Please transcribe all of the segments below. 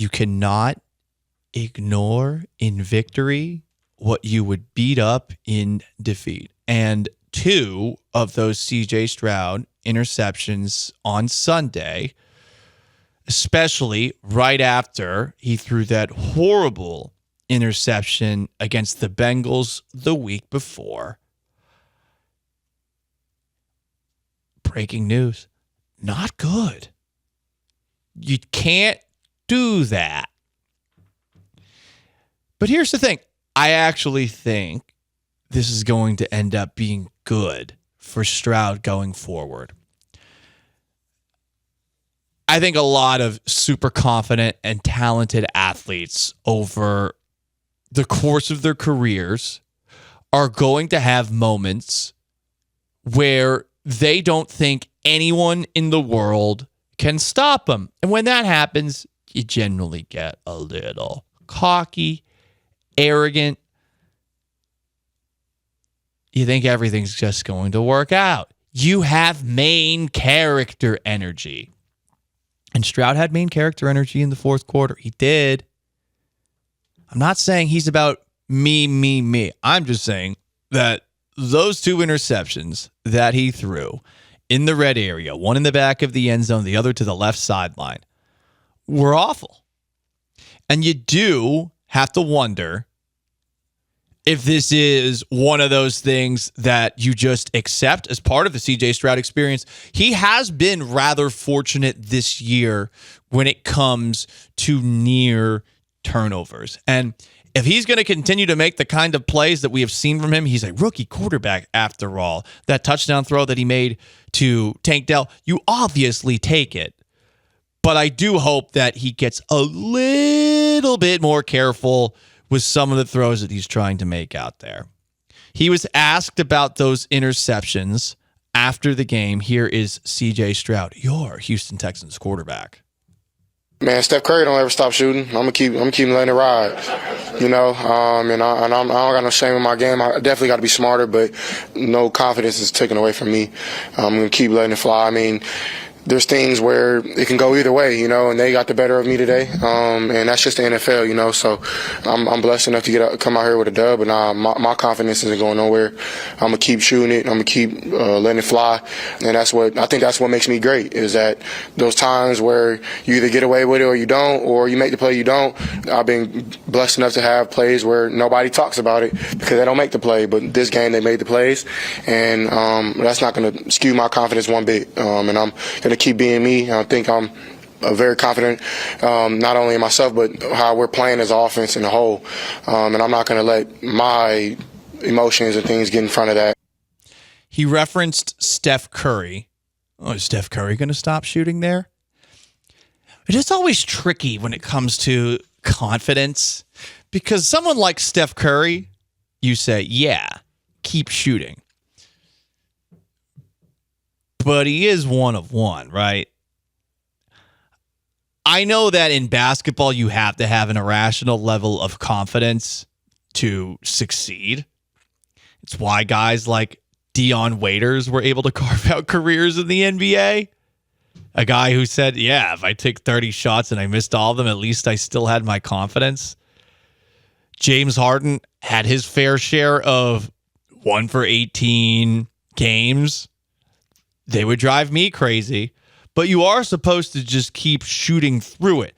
You cannot ignore in victory what you would beat up in defeat. And 2 of those CJ Stroud interceptions on Sunday, especially right after he threw that horrible interception against the Bengals the week before. Breaking news, not good. You can't do that. But here's the thing. I actually think this is going to end up being good for Stroud going forward. I think a lot of super confident and talented athletes over the course of their careers are going to have moments where they don't think anyone in the world can stop them. And when that happens, you generally get a little cocky, arrogant. You think everything's just going to work out. You have main character energy. And Stroud had main character energy in the fourth quarter. He did. I'm not saying he's about me. I'm just saying that those 2 interceptions that he threw in the red area, one in the back of the end zone, the other to the left sideline, were awful. And you do have to wonder if this is one of those things that you just accept as part of the CJ Stroud experience. He has been rather fortunate this year when it comes to near turnovers. And if he's going to continue to make the kind of plays that we have seen from him, he's a rookie quarterback after all. That touchdown throw that he made to Tank Dell, you obviously take it. But I do hope that he gets a little bit more careful with some of the throws that he's trying to make out there. He was asked about those interceptions after the game. Here is CJ Stroud, your Houston Texans quarterback. Man, Steph Curry don't ever stop shooting. I'm gonna keep letting it ride, and I don't got no shame in my game. I definitely got to be smarter, but no confidence is taken away from me. I'm gonna keep letting it fly. I mean, there's things where it can go either way, and they got the better of me today. And that's just the NFL, so I'm blessed enough to come out here with a dub, and my confidence isn't going nowhere. I'm going to keep shooting it. I'm going to keep letting it fly. And I think that's what makes me great, is that those times where you either get away with it or you don't, or you make the play you don't. I've been blessed enough to have plays where nobody talks about it because they don't make the play. But this game, they made the plays, and that's not going to skew my confidence one bit. And I'm going to keep being me. I think I'm very confident, not only in myself, but how we're playing as an offense in the whole. And I'm not going to let my emotions and things get in front of that. He referenced Steph Curry. Oh, is Steph Curry going to stop shooting there? It is always tricky when it comes to confidence, because someone like Steph Curry, you say, yeah, keep shooting. But he is one of one, right? I know that in basketball, you have to have an irrational level of confidence to succeed. It's why guys like Dion Waiters were able to carve out careers in the NBA. A guy who said, yeah, if I take 30 shots and I missed all of them, at least I still had my confidence. James Harden had his fair share of 1 for 18 games. They would drive me crazy, but you are supposed to just keep shooting through it.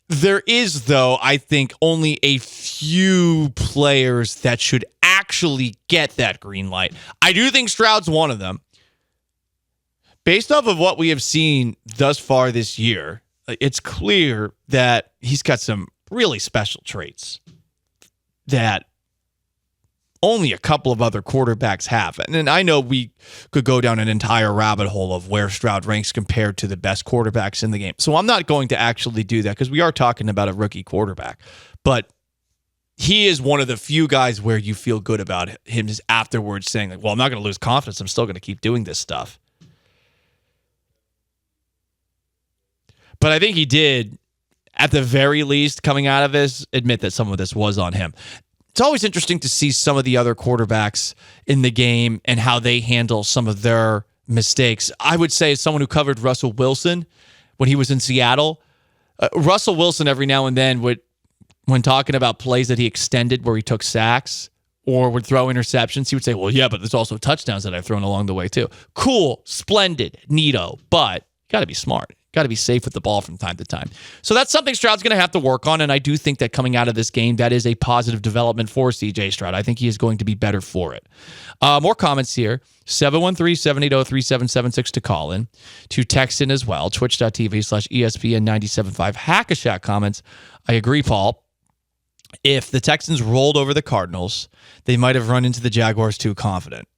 There is, though, I think only a few players that should actually get that green light. I do think Stroud's one of them. Based off of what we have seen thus far this year, it's clear that he's got some really special traits that only a couple of other quarterbacks have. And I know we could go down an entire rabbit hole of where Stroud ranks compared to the best quarterbacks in the game. So I'm not going to actually do that because we are talking about a rookie quarterback. But he is one of the few guys where you feel good about him just afterwards saying, like, well, I'm not going to lose confidence. I'm still going to keep doing this stuff. But I think he did, at the very least, coming out of this, admit that some of this was on him. It's always interesting to see some of the other quarterbacks in the game and how they handle some of their mistakes. I would say, as someone who covered Russell Wilson when he was in Seattle, Russell Wilson every now and then would, when talking about plays that he extended where he took sacks or would throw interceptions, he would say, well, yeah, but there's also touchdowns that I've thrown along the way too. Cool, splendid, neato, but you got to be smart. Got to be safe with the ball from time to time. So that's something Stroud's going to have to work on, and I do think that coming out of this game, that is a positive development for C.J. Stroud. I think he is going to be better for it. More comments here. 713-780-3776 to call in. To text in as well. Twitch.tv/ESPN975. Hack-a-Shack comments. I agree, Paul. If the Texans rolled over the Cardinals, they might have run into the Jaguars too confident.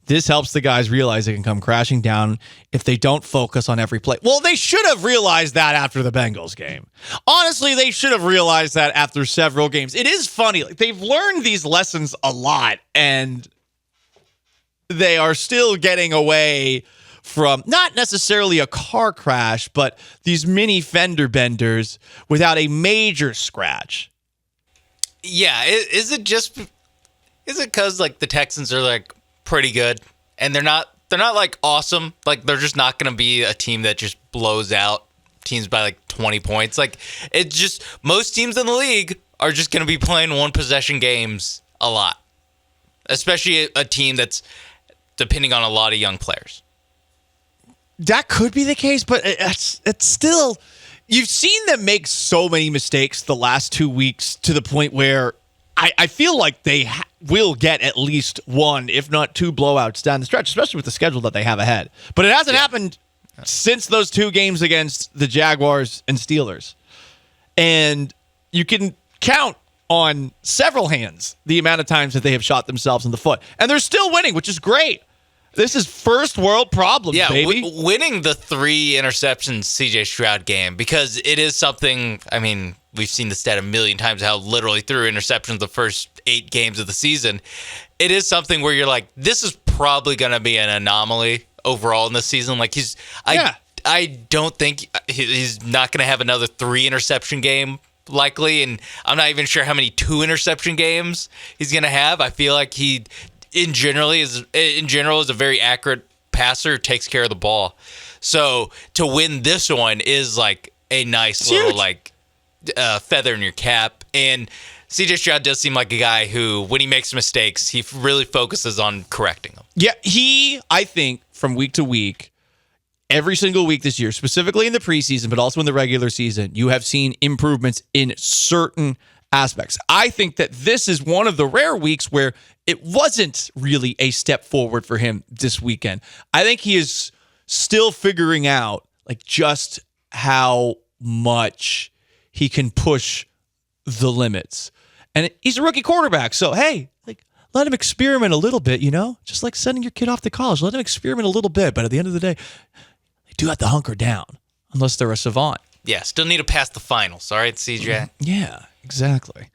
This helps the guys realize they can come crashing down if they don't focus on every play. Well, they should have realized that after the Bengals game. Honestly, they should have realized that after several games. It is funny. Like, they've learned these lessons a lot, and they are still getting away from not necessarily a car crash, but these mini fender benders without a major scratch. Yeah, is it because like the Texans are like pretty good and they're not like awesome, like they're just not going to be a team that just blows out teams by like 20 points. Like, it's just most teams in the league are just going to be playing one possession games a lot, especially a team that's depending on a lot of young players. That could be the case, but it's still, you've seen them make so many mistakes the last 2 weeks to the point where I feel like they will get at least one, if not two blowouts down the stretch, especially with the schedule that they have ahead. But it hasn't happened since those two games against the Jaguars and Steelers. And you can count on several hands the amount of times that they have shot themselves in the foot. And they're still winning, which is great. This is first world problems, baby. Winning the 3 interceptions CJ Stroud game, because it is something, I mean, we've seen the stat a million times how literally threw interceptions the first 8 games of the season. It is something where you're like, this is probably going to be an anomaly overall in this season. Like, I don't think he's not going to have another 3 interception game likely, and I'm not even sure how many 2 interception games he's going to have. I feel like he in general is a very accurate passer, takes care of the ball. So to win this one is like a nice little like feather in your cap. And CJ Stroud does seem like a guy who, when he makes mistakes, he really focuses on correcting them. Yeah, I think from week to week, every single week this year, specifically in the preseason, but also in the regular season, you have seen improvements in certain aspects. I think that this is one of the rare weeks where it wasn't really a step forward for him this weekend. I think he is still figuring out like just how much he can push the limits. And he's a rookie quarterback, so hey, like, let him experiment a little bit, you know? Just like sending your kid off to college. Let him experiment a little bit, but at the end of the day, they do have to hunker down unless they're a savant. Yeah, still need to pass the finals, all right, CJ? Yeah, exactly.